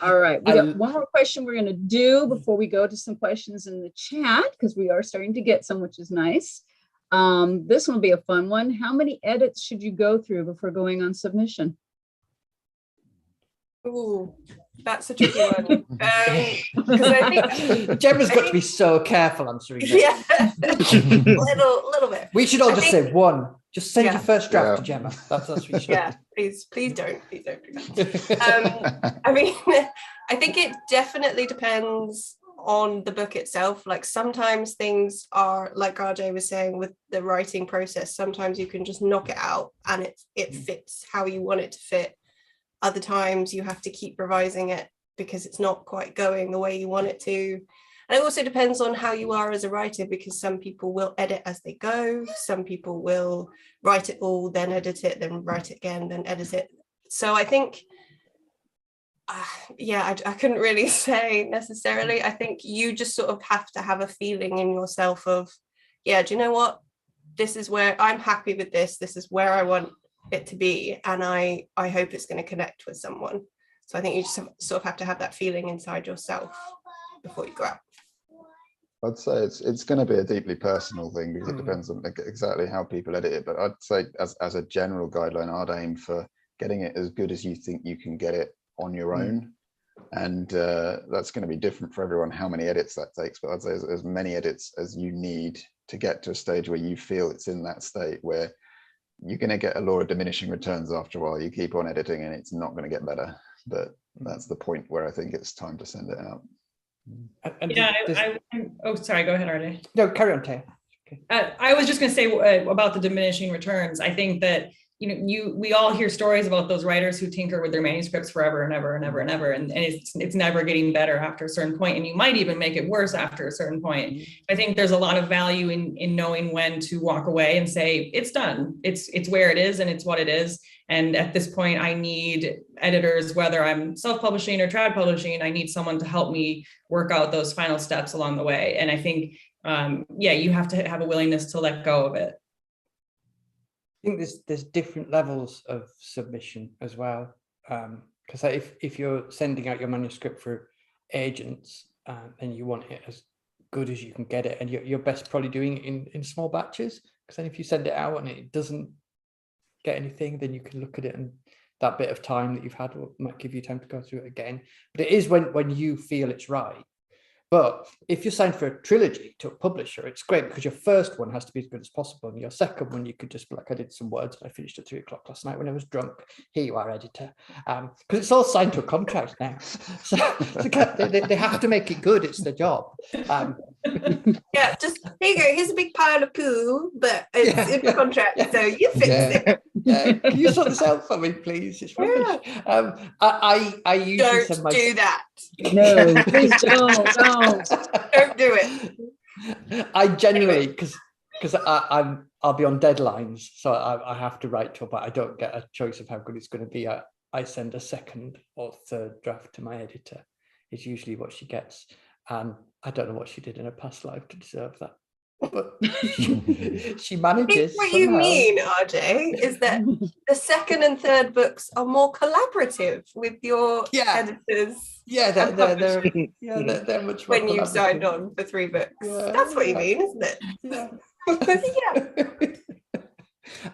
All right, we got one more question we're going to do before we go to some questions in the chat, because we are starting to get some, which is nice. This one will be a fun one. How many edits should you go through before going on submission? Ooh, that's a tricky one. Because I think Gemma's got to be so careful answering this. Yeah, little bit. We should all just say one. Just send your first draft to Gemma. That's what we should. Yeah, please don't do that. I mean, I think it definitely depends on the book itself. Like sometimes things are, like RJ was saying, with the writing process, sometimes you can just knock it out and it fits how you want it to fit. Other times you have to keep revising it because it's not quite going the way you want it to. And it also depends on how you are as a writer, because some people will edit as they go. Some people will write it all, then edit it, then write it again, then edit it. So I think, I couldn't really say necessarily. I think you just sort of have to have a feeling in yourself of, do you know what? This is where I'm happy with this. This is where I want it to be. And I hope it's going to connect with someone. So I think you just sort of have to have that feeling inside yourself before you go out. I'd say it's going to be a deeply personal thing, because it depends on exactly how people edit it. But I'd say as a general guideline, I'd aim for getting it as good as you think you can get it on your own. And that's going to be different for everyone, how many edits that takes. But I'd say as many edits as you need to get to a stage where you feel it's in that state where you're going to get a law of diminishing returns after a while. You keep on editing and it's not going to get better. But that's the point where I think it's time to send it out. Sorry, go ahead, RJ. No, carry on, Tay. Okay. I was just going to say about the diminishing returns. I think that we all hear stories about those writers who tinker with their manuscripts forever and ever and ever and ever, and it's never getting better after a certain point, and you might even make it worse after a certain point. I think there's a lot of value in knowing when to walk away and say it's done. It's where it is and it's what it is. And at this point, I need editors, whether I'm self-publishing or trad publishing, I need someone to help me work out those final steps along the way. And I think, you have to have a willingness to let go of it. I think there's different levels of submission as well. Because if you're sending out your manuscript for agents and you want it as good as you can get it, and you're best probably doing it in small batches, because then if you send it out and it doesn't get anything, then you can look at it, and that bit of time that you've had might give you time to go through it again. But it is when you feel it's right. But if you're signed for a trilogy to a publisher, it's great because your first one has to be as good as possible, and your second one you could just be like, I did some words and I finished at 3 o'clock last night when I was drunk. Here you are, editor. Because it's all signed to a contract now, so they have to make it good. It's their job. Yeah, just here you go. Here's a big pile of poo, but it's in the contract, so you fix it. Can you sort this out for me, please? It's rubbish. I usually don't do that. No, please don't. Don't do it. I generally, because I'll be on deadlines, so I have to write to it, but I don't get a choice of how good it's going to be. I send a second or third draft to my editor. Is usually what she gets, and I don't know what she did in her past life to deserve that. But she manages. What you mean, RJ, is that the second and third books are more collaborative with your editors. Yeah, they're much more when you've signed on for 3 books. Yeah, that's what you mean, isn't it? Yeah.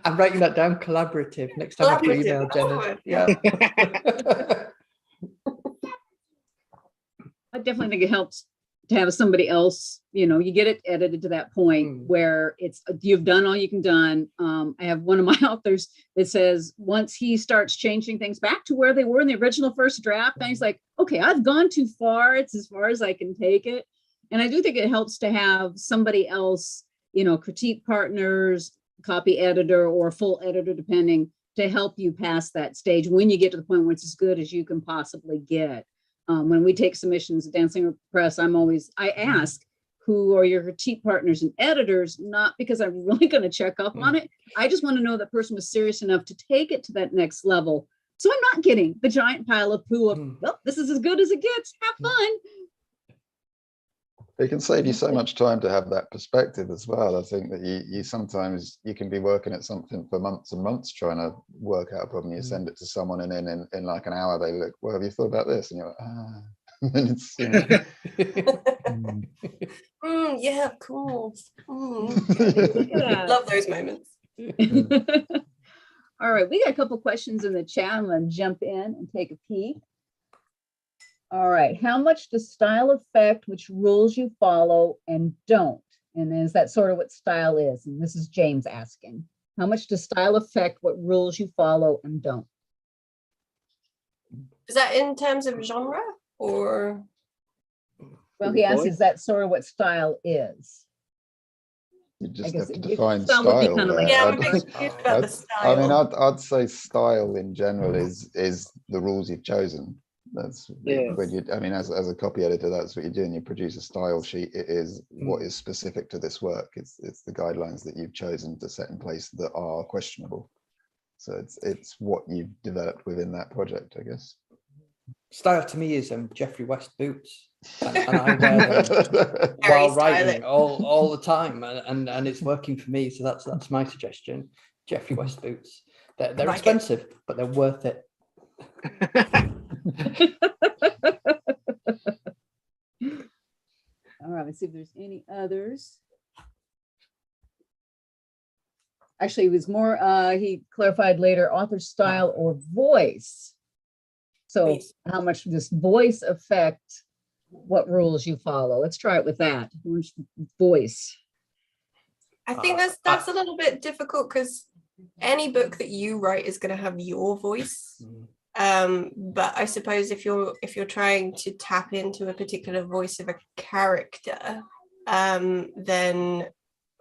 I'm writing that down. Collaborative. Next time I email Jenna. Yeah. definitely think it helps to have somebody else, you get it edited to that point where you've done all you can done. I have one of my authors that says once he starts changing things back to where they were in the original first draft, and he's like, okay, I've gone too far. It's as far as I can take it. And I do think it helps to have somebody else, critique partners, copy editor, or full editor, depending, to help you pass that stage when you get to the point where it's as good as you can possibly get. When we take submissions at Dancing Press, I ask, who are your critique partners and editors, not because I'm really going to check up on it. I just want to know that person was serious enough to take it to that next level. So I'm not getting the giant pile of poo of, well, this is as good as it gets. Have fun. It can save you so much time to have that perspective as well. I think that you sometimes you can be working at something for months and months trying to work out a problem. You send it to someone, and then in like an hour they look, well, have you thought about this? And you're like, and it's, yeah, of course. Love those moments. All right, we got a couple questions in the chat. I'm going to jump in and take a peek. All right, how much does style affect which rules you follow and don't? And is that sort of what style is? And this is James asking. How much does style affect what rules you follow and don't? Is that in terms of genre or? Well, he asks, is that sort of what style is? You just have to define style style. would be kind of like, yeah, I'm a bit confused about the style. I mean, I'd say style in general is the rules you've chosen. That's when you, I mean, as a copy editor, that's what you're doing. You produce a style sheet. It is what is specific to this work. It's the guidelines that you've chosen to set in place that are questionable. So it's what you've developed within that project, I guess. Style to me is Jeffrey West boots, and I wear them while writing all the time, and it's working for me. So that's my suggestion. Jeffrey West boots. They're expensive, but they're worth it. All right, let's see if there's any others. Actually, it was more, he clarified later, author style or voice. So how much does voice affect what rules you follow? Let's try it with that. Voice. I think that's a little bit difficult because any book that you write is going to have your voice. But I suppose if you're trying to tap into a particular voice of a character, then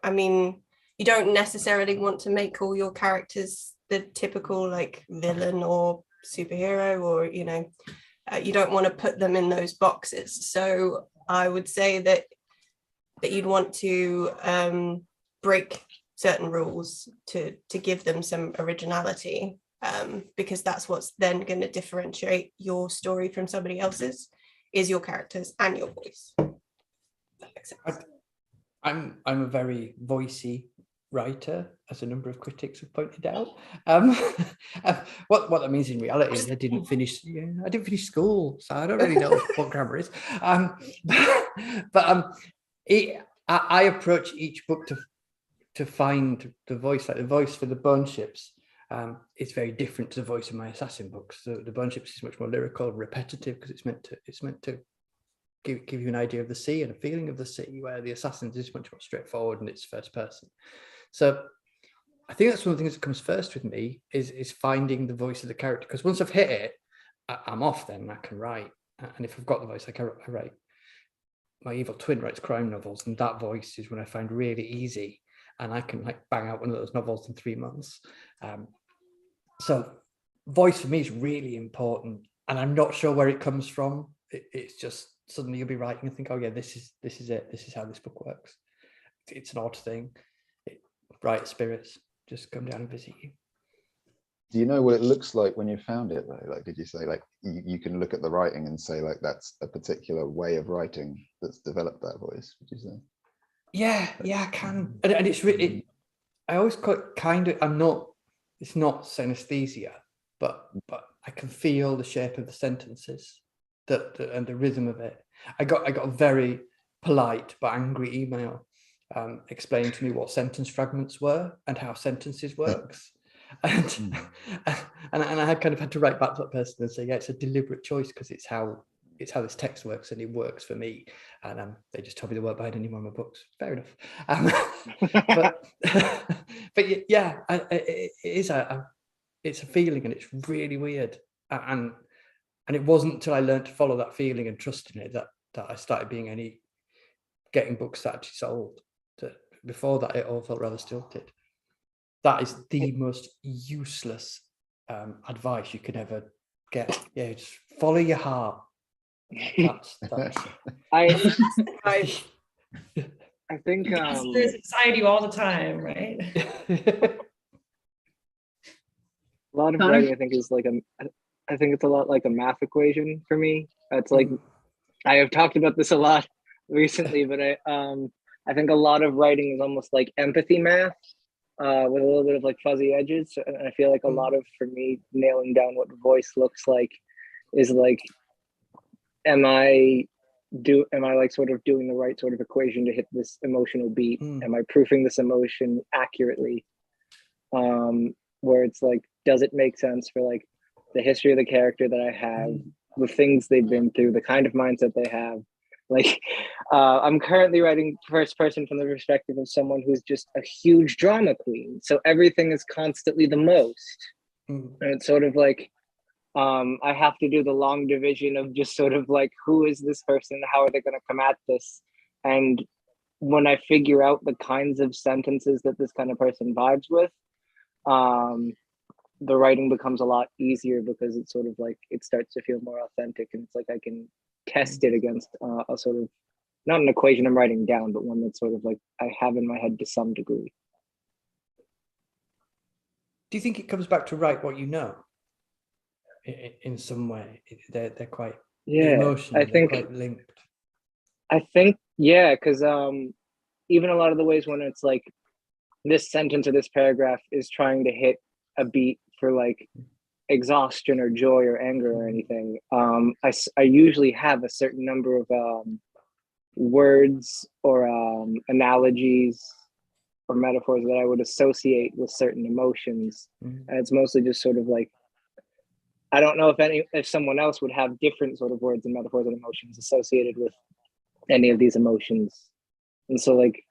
I mean, you don't necessarily want to make all your characters the typical like villain or superhero, or you don't want to put them in those boxes. So I would say that you'd want to break certain rules to give them some originality. Because that's what's then going to differentiate your story from somebody else's, is your characters and your voice. That makes sense. I'm a very voicey writer, as a number of critics have pointed out. What that means in reality is I didn't finish school, so I don't really know what grammar is. I approach each book to find the voice, like the voice for the Bone Ships. It's very different to the voice of my assassin books. The Bone Ships is much more lyrical, repetitive, because it's meant to give you an idea of the sea and a feeling of the sea, where the Assassins is much more straightforward and it's first person. So I think that's one of the things that comes first with me is finding the voice of the character, because once I've hit it, I'm off. Then I can write, and if I've got the voice, I write. My evil twin writes crime novels, and that voice is when I find really easy, and I can like bang out one of those novels in 3 months. So voice for me is really important, and I'm not sure where it comes from. It's just suddenly you'll be writing and think, oh yeah, this is it. This is how this book works. It's an odd thing. Bright spirits just come down and visit you. Do you know what it looks like when you found it though? Like, did you say like you can look at the writing and say like that's a particular way of writing that's developed that voice? Would you say? Yeah, I can, and it's really. I always kind of. I'm not. It's not synesthesia, but I can feel the shape of the sentences, and the rhythm of it. I got a very polite but angry email explaining to me what sentence fragments were and how sentences works, and I had kind of had to write back to that person and say, yeah, it's a deliberate choice because it's how it's how this text works, and it works for me. And they just told me they weren't buying any more of my books. Fair enough. But yeah, it is it's a feeling, and it's really weird. And it wasn't until I learned to follow that feeling and trust in it that I started getting books that actually sold. Before that, it all felt rather stilted. That is the most useless advice you could ever get. Yeah, just follow your heart. That's I think There's inside you all the time, right? a lot of Connor? writing, I think, is like I think it's a lot like a math equation for me. It's like I have talked about this a lot recently, but I think a lot of writing is almost like empathy math, with a little bit of like fuzzy edges. And I feel like a lot of, for me, nailing down what voice looks like is like, am I like sort of doing the right sort of equation to hit this emotional beat? Am I proofing this emotion accurately? Where it's like, does it make sense for like the history of the character that I have, the things they've been through, the kind of mindset they have? Like, I'm currently writing first person from the perspective of someone who's just a huge drama queen. So everything is constantly the most. And it's sort of like, I have to do the long division of just sort of like, who is this person? How are they going to come at this? And when I figure out the kinds of sentences that this kind of person vibes with, the writing becomes a lot easier, because it's sort of like, it starts to feel more authentic, and it's like I can test it against a sort of, not an equation I'm writing down, but one that's sort of like I have in my head to some degree. Do you think it comes back to write what you know? In some way, they're quite emotional. I think they're quite linked. I think because even a lot of the ways when it's like this sentence or this paragraph is trying to hit a beat for like exhaustion or joy or anger or anything, I usually have a certain number of words or analogies or metaphors that I would associate with certain emotions, and it's mostly just sort of like, I don't know if someone else would have different sort of words and metaphors and emotions associated with any of these emotions. And so like,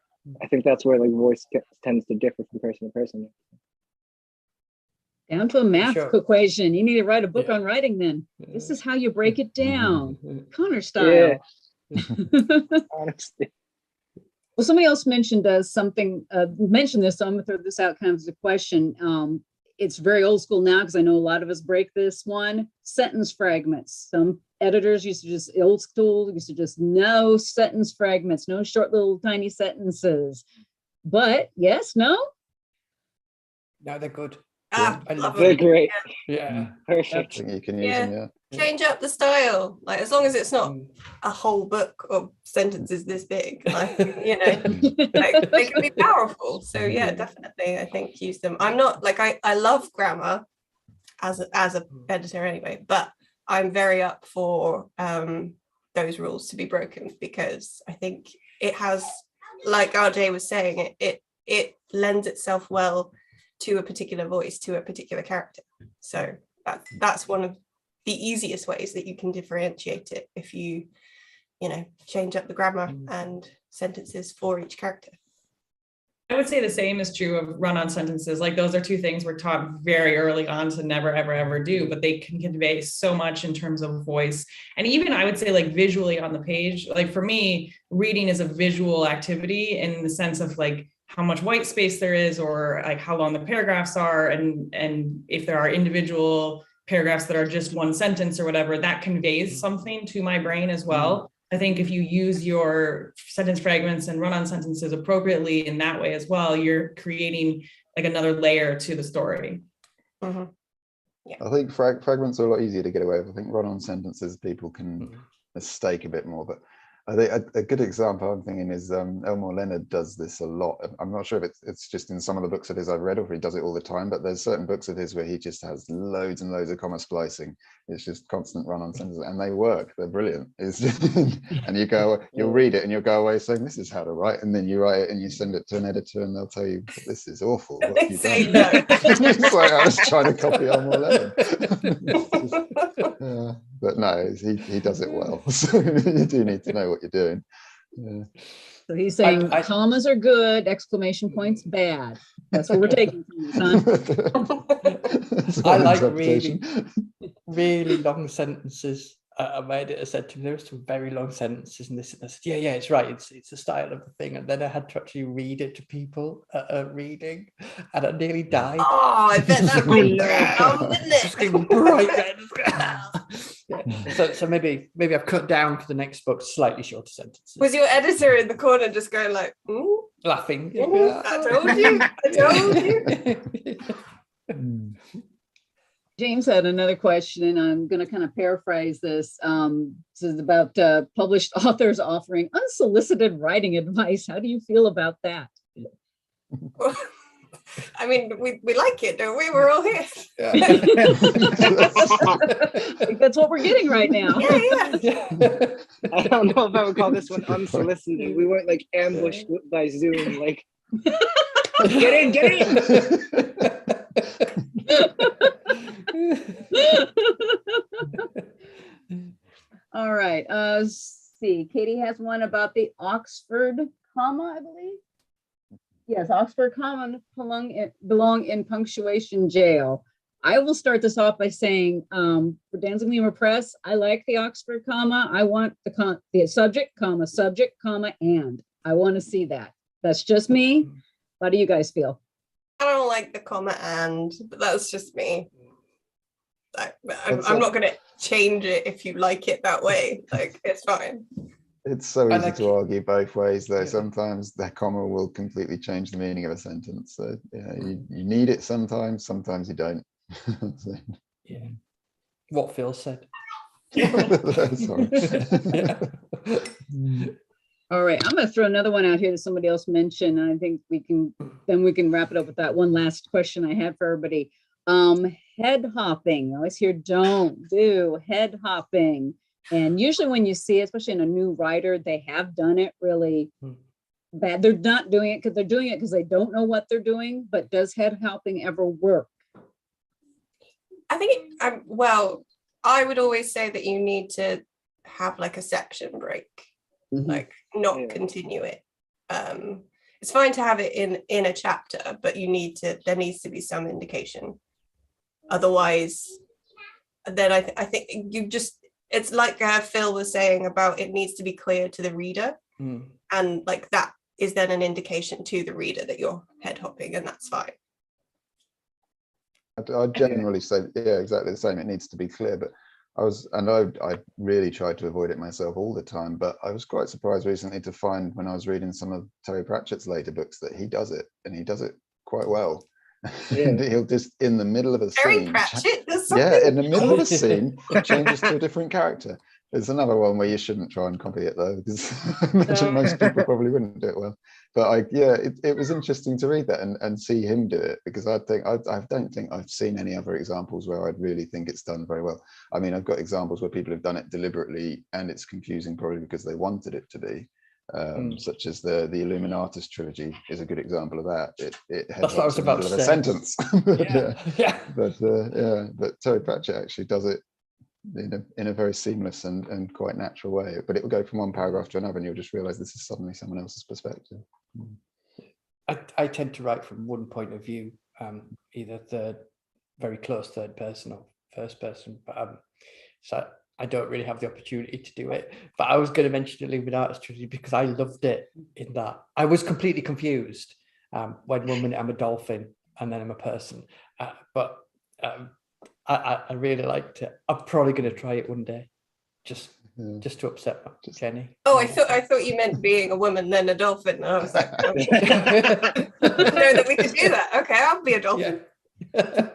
I think that's where like voice tends to differ from person to person. Down to a math equation. You need to write a book Yeah. on writing then. This is how you break it down. Connor style. Honestly. Well, somebody else mentioned mentioned this, so I'm gonna throw this out kind of as a question. It's very old school now, because I know a lot of us break this one. Sentence fragments. Some editors used to just, old school, used to just no sentence fragments, no short little tiny sentences. But yes, no? No, they're good. I love They're great. Yeah. I Perfect. think you can use them, yeah. Change up the style, like as long as it's not a whole book of sentences this big, like, you know, like, they can be powerful. So yeah, definitely, I think use them. I'm not like, I love grammar as a editor anyway, but I'm very up for those rules to be broken, because I think it has, like RJ was saying, it lends itself well to a particular voice, to a particular character. So that's one of the easiest ways that you can differentiate it, if you change up the grammar and sentences for each character. I would say the same is true of run-on sentences. Like, those are two things we're taught very early on to never, ever, ever do, but they can convey so much in terms of voice. And even I would say, like, visually on the page, like for me, reading is a visual activity in the sense of like how much white space there is, or like how long the paragraphs are. And if there are individual paragraphs that are just one sentence or whatever, that conveys something to my brain as well. I think if you use your sentence fragments and run-on sentences appropriately in that way as well, you're creating like another layer to the story. Mm-hmm. Yeah. I think fragments are a lot easier to get away with. I think run-on sentences people can mistake a bit more, but I think a good example I'm thinking is Elmore Leonard does this a lot. I'm not sure if it's just in some of the books of his I've read, or if he does it all the time, but there's certain books of his where he just has loads and loads of comma splicing. It's just constant run-on sentences, and they work. They're brilliant. It's just, and you'll read it and you'll go away saying, this is how to write, and then you write it and you send it to an editor and they'll tell you, this is awful. What have you done? No. It's like I was trying to copy Elmore Leonard. But no, he does it well. So you do need to know what you're doing. Yeah. So he's saying commas are good, exclamation points bad. That's what we're taking from this, huh? I like really long sentences. My editor said to me, there were some very long sentences in this. And I said, yeah, it's right. It's the style of the thing. And then I had to actually read it to people reading, and I nearly died. Oh, I bet that really wouldn't it? Just getting bright red. Yeah. So maybe I've cut down for the next book slightly shorter sentences. Was your editor in the corner just going like, ooh, Laughing? ooh, I told you. James had another question, and I'm going to kind of paraphrase this. This is about published authors offering unsolicited writing advice. How do you feel about that? I mean, we like it, don't we? We're all here. Yeah. I think that's what we're getting right now. Yeah. I don't know if I would call this one unsolicited. We weren't like ambushed by Zoom, like get in. All right. See, Katie has one about the Oxford comma, I believe. Yes, Oxford comma belong in punctuation jail. I will start this off by saying, for Dan's Gleamer Press, I like the Oxford comma. I want the subject, comma, and. I want to see that. That's just me. How do you guys feel? I don't like the comma and, but that's just me. I'm not going to change it if you like it that way. Like, it's fine. It's so easy to argue both ways, though. Sometimes the comma will completely change the meaning of a sentence. So yeah, you need it sometimes you don't. So. Yeah. What Phil said. Sorry. All right, I'm going to throw another one out here that somebody else mentioned. And I think we can wrap it up with that one last question I had for everybody. Head hopping. I always hear don't do head hopping. And usually when you see it, especially in a new writer, they have done it really bad. They're not doing it because they're doing it because they don't know what they're doing. But does head hopping ever work? I think, I would always say that you need to have like a section break, like not continue it. It's fine to have it in a chapter, but there needs to be some indication. Otherwise, then I think it's like Phil was saying about it needs to be clear to the reader. And like that is then an indication to the reader that you're head hopping, and that's fine. I generally say, yeah, exactly the same. It needs to be clear, but I really tried to avoid it myself all the time, but I was quite surprised recently to find when I was reading some of Terry Pratchett's later books that he does it, and he does it quite well. Yeah. And he'll just, in the middle of a Terry scene, Pratchett does something? yeah, in the middle of a scene, changes to a different character. There's another one where you shouldn't try and copy it though, because I imagine most people probably wouldn't do it well. But it was interesting to read that and see him do it, because I don't think I've seen any other examples where I'd really think it's done very well. I mean, I've got examples where people have done it deliberately and it's confusing probably because they wanted it to be. Such as the Illuminatus trilogy is a good example of that. It That's what I was about to say. A sentence. But Terry Pratchett actually does it in a very seamless and quite natural way. But it will go from one paragraph to another, and you'll just realize this is suddenly someone else's perspective. I tend to write from one point of view, either the very close third person or first person. But so I don't really have the opportunity to do it. But I was going to mention the Illuminatus trilogy because I loved it in that I was completely confused when 1 minute I'm a dolphin and then I'm a person. But I really liked it. I'm probably going to try it one day, just to upset Jenny. Oh, I thought you meant being a woman then a dolphin. And I was like, okay. I didn't know that we could do that. Okay, I'll be a dolphin. Yeah.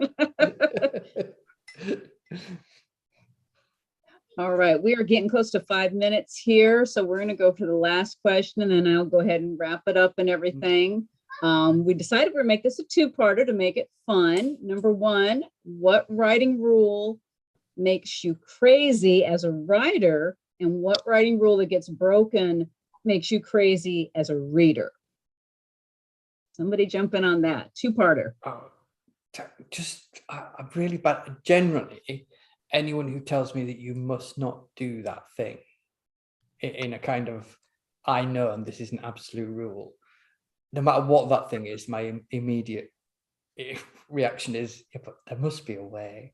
All right, we are getting close to 5 minutes here, so we're going to go for the last question, and then I'll go ahead and wrap it up and everything. We decided we're going to make this a two-parter to make it fun. Number one, what writing rule makes you crazy as a writer, and what writing rule that gets broken makes you crazy as a reader? Somebody jump in on that. Two-parter. I'm really bad. Generally, anyone who tells me that you must not do that thing in a kind of, I know, and this is an absolute rule, no matter what that thing is, my immediate reaction is, yeah, but there must be a way.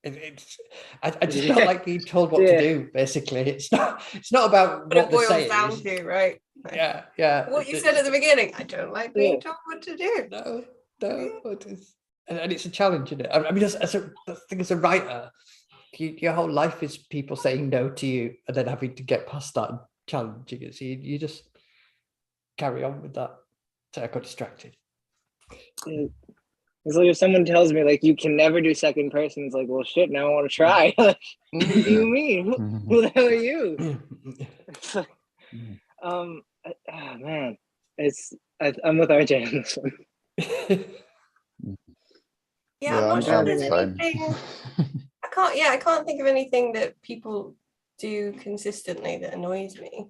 I just don't like being told what to do. Basically, it's not about What what it the boils saying down is. to, right? Yeah. What you said at the beginning, I don't like being told what to do. No, it is, and it's a challenge, isn't it? I mean, as a writer, your whole life is people saying no to you, and then having to get past that and challenging it. So you just carry on with that. So I got distracted. It's like if someone tells me like you can never do second person, it's like, well, shit. Now I want to try. Like, what do you mean? Who the hell are you? It's like, oh, man, I'm with RJ on this one. Yeah, I'm not sure I'm there's the same. anything. I can't think of anything that people do consistently that annoys me.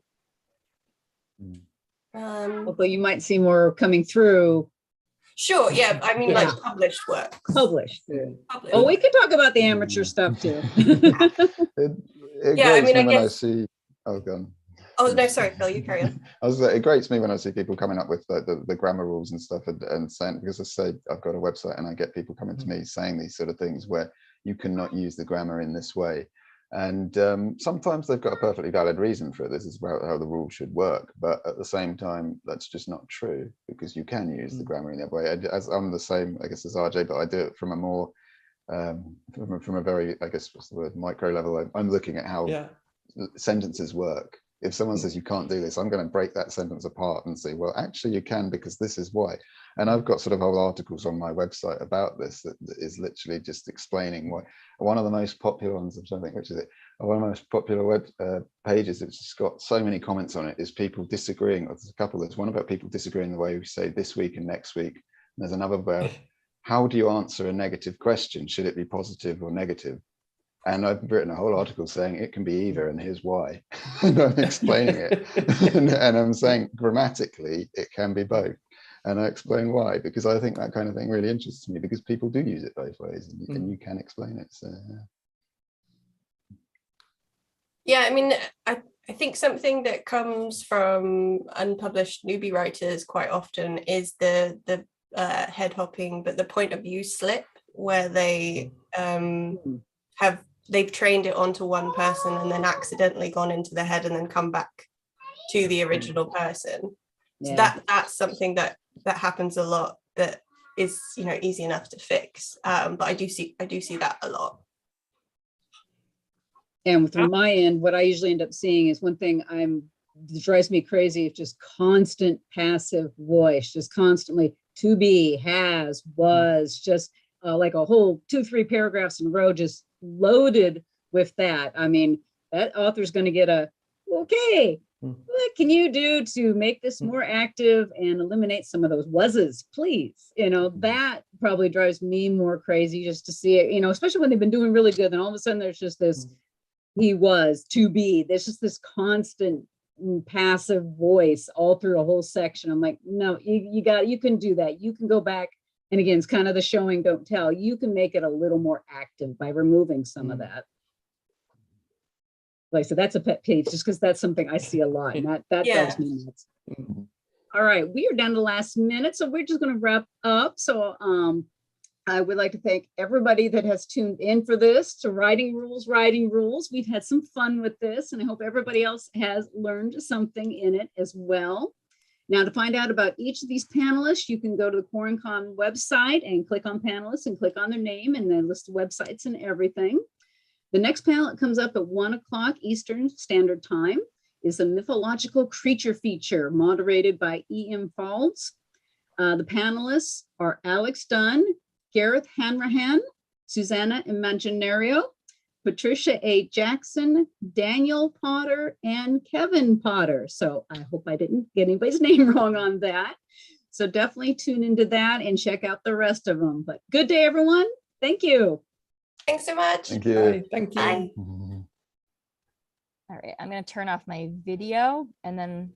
Although you might see more coming through. Sure, yeah, I mean, like published work. Published. Published. Oh, we could talk about the amateur stuff too. It Yeah, I grates mean, me I when I guess- see. Oh, go on. Oh no, sorry, Phil, you carry on. It grates me when I see people coming up with the grammar rules and stuff and saying, because I say I've got a website and I get people coming to me saying these sort of things where you cannot use the grammar in this way. And sometimes they've got a perfectly valid reason for it. This is about how the rule should work. But at the same time, that's just not true, because you can use the grammar in that way. As I'm the same, I guess, as RJ, but I do it from a more, from a very, I guess, what's the word, micro level. I'm looking at how sentences work. If someone says you can't do this, I'm going to break that sentence apart and say, well, actually you can, because this is why. And I've got sort of whole articles on my website about this that is literally just explaining why. One of the most popular ones, I'm trying to think, which is it? One of the most popular web pages, it's just got so many comments on it, is people disagreeing. There's a couple. There's one about people disagreeing the way we say this week and next week. And there's another about how do you answer a negative question? Should it be positive or negative? And I've written a whole article saying it can be either, and here's why. And I'm explaining it. and I'm saying grammatically, it can be both. And I explain why, because I think that kind of thing really interests me, because people do use it both ways, and you can explain it. So, Yeah, I mean, I think something that comes from unpublished newbie writers quite often is the head hopping, but the point of view slip, where they they've trained it onto one person and then accidentally gone into the head and then come back to the original person. So that's something that happens a lot, that is, you know, easy enough to fix. But I do see that a lot. And from my end, what I usually end up seeing is one thing that drives me crazy, is just constant passive voice, just constantly to be, has, was, just like a whole 2-3 paragraphs in a row, just loaded with that. I mean, that author's going to get a, okay, what can you do to make this more active and eliminate some of those was's, please? You know, that probably drives me more crazy, just to see it, you know, especially when they've been doing really good. And all of a sudden there's just this, he was, to be, there's just this constant passive voice all through a whole section. I'm like, no, you can do that. You can go back. And again, it's kind of the showing, don't tell. You can make it a little more active by removing some of that. Like, so that's a pet peeve, just because that's something I see a lot, and that drives me nuts. All right, we are down to the last minute, so we're just going to wrap up. So I would like to thank everybody that has tuned in for this, to Writing Rules. We've had some fun with this, and I hope everybody else has learned something in it as well. Now, to find out about each of these panelists, you can go to the QuaranCon website and click on panelists and click on their name and then list the websites and everything. The next panel that comes up at 1 o'clock Eastern Standard Time is a mythological creature feature moderated by E.M. Faulds. The panelists are Alex Dunn, Gareth Hanrahan, Susanna Imaginario, Patricia A. Jackson, Daniel Potter, and Kevin Potter. So I hope I didn't get anybody's name wrong on that. So definitely tune into that and check out the rest of them. But good day, everyone. Thank you. Thanks so much. thank you. Bye. Thank you. Bye. All right, I'm going to turn off my video and then